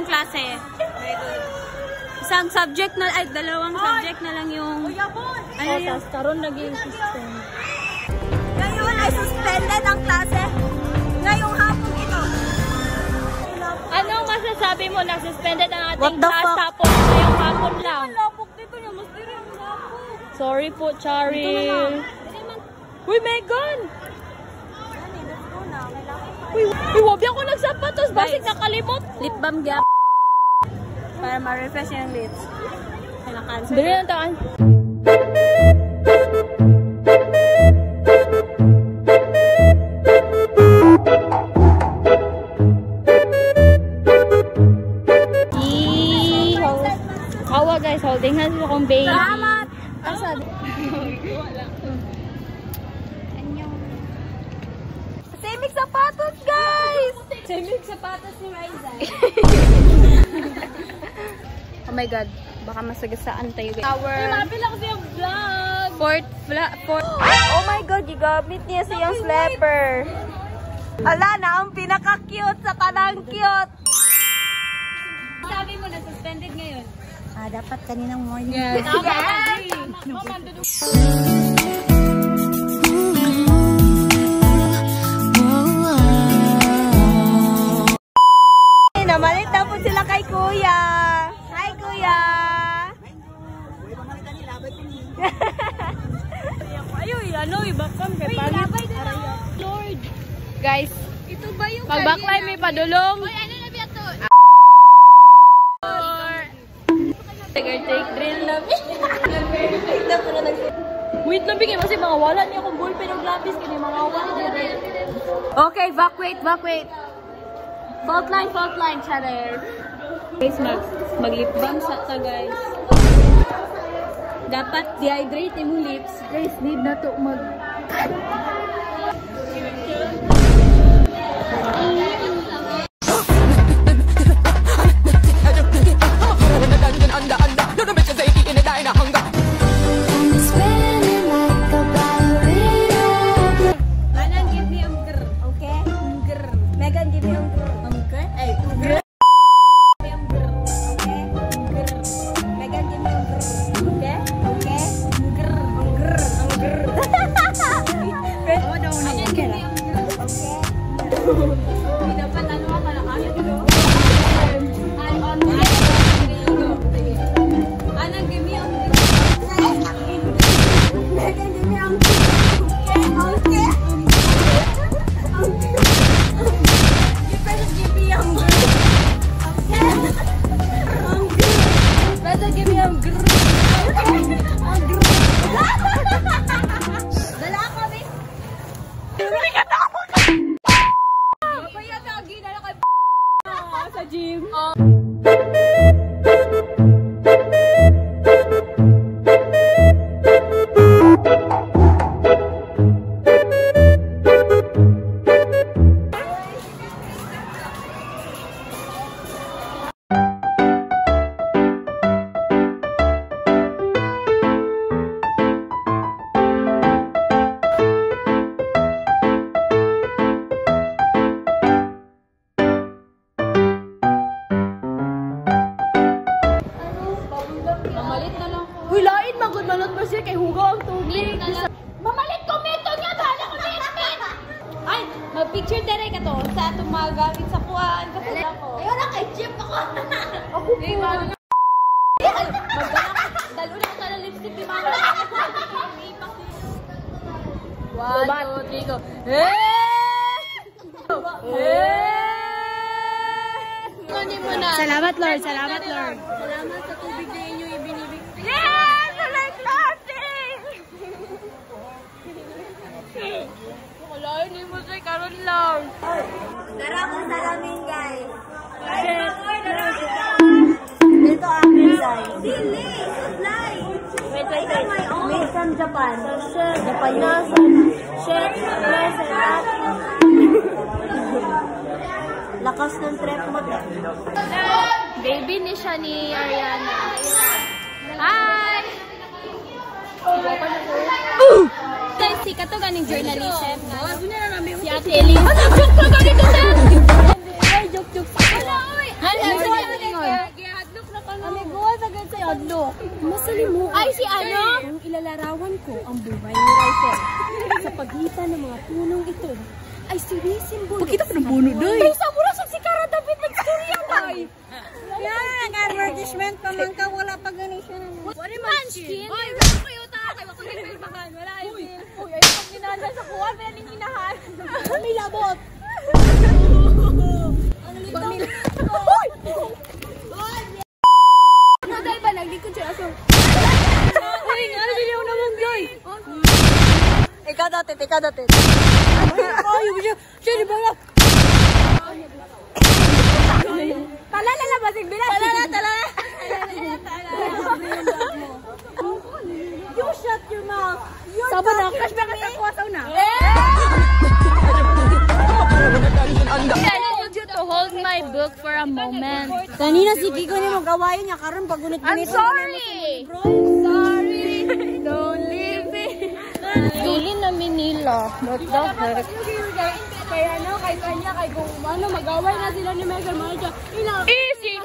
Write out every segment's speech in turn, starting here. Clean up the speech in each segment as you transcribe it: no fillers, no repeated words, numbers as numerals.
yung klase. Isang subject na, ay dalawang subject na lang yung... Ayun, karon naging system. Ngayon ay suspended ang klase. Ngayong hapon ito. Anong masasabi mo na suspended ang ating class tapos ngayong hapon lang? Lapok dito niya, mas diri ang lapok. Sorry po, Charil. Uy, Megan! Uy, wabi ako nagsapatos. Basig nakalimot. Lip balm gap. Para ma-refresh yung lips. Dali lang taan. Hawa guys, holding hands akong baby. Salamat! Asa? Semig sapatos, guys! Semig sapatos ni Riza. Oh my god, baka masagasaan tayo guys. Mapila ko siyang vlog! Fourth. Oh my god, gigamit niya siyang slapper. Ala na, ang pinaka-cute sa tanang cute. Sabi mo na suspended ngayon. Dapat kaninang morning. Yes. Namalit na po sila kay Kuya. Hi, Kuya. Ayoy, ano, ibakam kay pangit. Lord. Guys, Ito ba yung pag-backline may padulong. Uy, ano na biya to? Take drill na. Wait lang bigay kasi mga wala niya akong ballpen o lapis kini mga wala. Okay, evacuate. Fault line, chatter. Guys, mag-lip balm sa ta guys. Dapat dehydrate imong lips. Guys, need na to mag sa gym. Mamalit ko meto niya bala ko meet. Ay, mag-picture dire ka to sa atong mga gamit sa kuan kapag ako. Ayun na kay Chip ako. Ako di ba? Dalo na ko sa lipstick di ba? 1, 2, 3 go. Salamat Lord, salamat Lord. Salamat sa tubig na inyo ibinibig. Yes! I like laughing! Wala yun mo sa'y karon lang. Tara ko salamin, guys. Dito ang design. Dili! Supply! Wait. Made from Japan. Japanese. Chef. Lakas ng trip mo. Baby ni siya ni Ariana. Hi! Guys, si kato ganing journalism. Si Ate Elise. Joke ka ganito, sir! Joke. Wala, oy! Adlo. Masalimuot. Ay, si ano? Ang ilalarawan ko ang buhay ni Rifle. Sa pagitan ng mga punong ito, ay sinisimbolo. Pakita ko ng buno doy. Ay, sa murasag si Cara David nag-storya kay. Yan, advertisement pa man ka, wala pa ganun siya. What a manskin? Ay, wala kayo tayo. Wala kayo pilmahan. Wala yun. Uy, ay, pag ginanda sa kuha, pwede ning inahan. May labot. Ang lito. Uy! Ano dahil ba? Naglikod siya aso. Uy, ano siya naman, Joy? Ikaw datit. Ay, siya di ba lang? Talala na ba? Sigbilan. Talala. You shut your mouth. Saba na, crush ba ka sa kuwasaw na? I told you to hold my book for a moment. Kanina si Gigo ni mo gawain niya karon pag gunit-gunit. I'm sorry. Don't leave me. Dili na Manila. What the heck? Kaya ano, kay kanya, kay kung ano, mag-away na sila ni Megan Marja. Easy!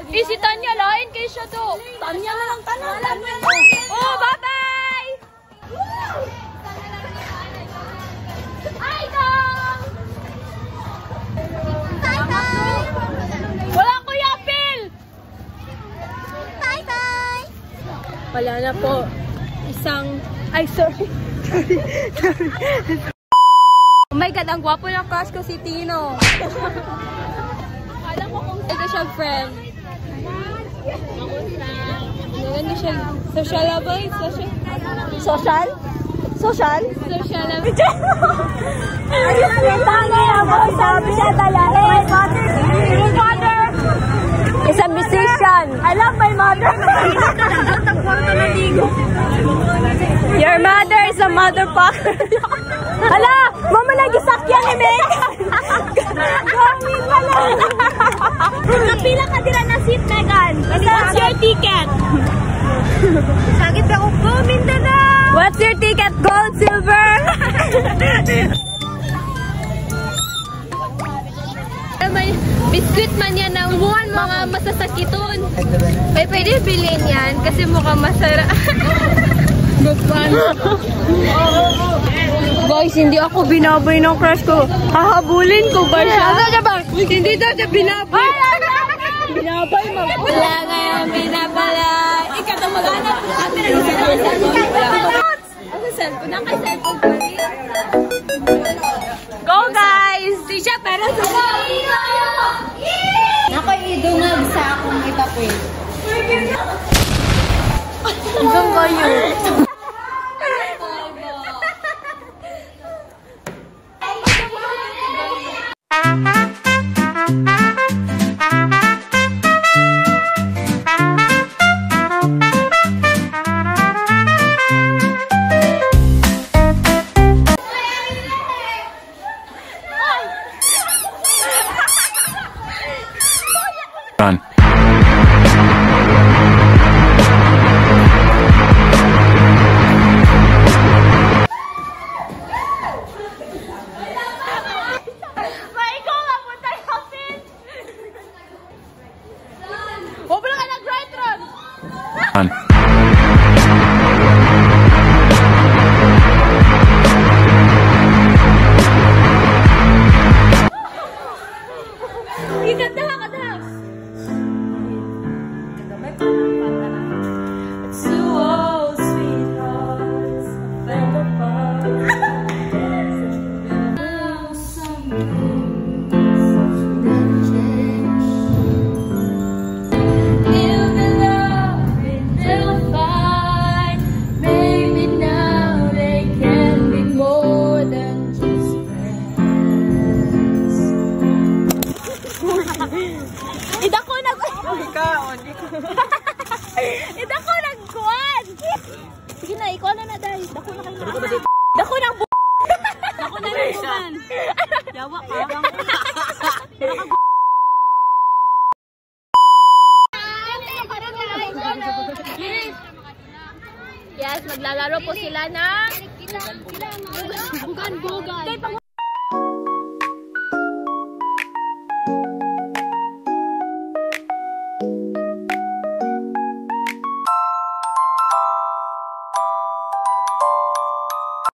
Easy, Tanya, lain kay siya to. Tanya na lang, Tanya. Oh, bye-bye! Ay, dong! Wala ko yapil! Bye-bye! Wala na po. Ay, sorry. Oh my God, ang gwapo ng crush ko si Tino. Alam mo kung ito siya friend. Maganda siya. Social ba? Social? Social? Social ba? Sabi siya talahin. Your father is a musician. I love my mother. Your mother is a motherfucker. Hala! Mama nag-isakyan ni Megan! Gawin pala! Kapila ka dira na seat, Megan. What's your ticket? Sakit ka ko po, Mindanao! What's your ticket? Gold, silver? May biskuit man yan na buwan mga masasakiton. May pwede bilhin yan kasi mukhang masarap. Guys, hindi ako binabay ng crush ko. Hahabulin ko ba siya? Hindi daw siya binabay. Binabay mo. Wala ngayon binabalay. Ikaw ito mag-anak. Ang cellphone. Naka-cellphone pa rin. Go guys! Si siya pero sa Nakaidungag sa akong itapin. Idong kayo. Run. Run. Dako nagkuan. Sige na, ikaw na dahil. Dako na kayo. Dako nang Dako na nang Yawa ka. Yes, maglalaro po sila ng Bugan.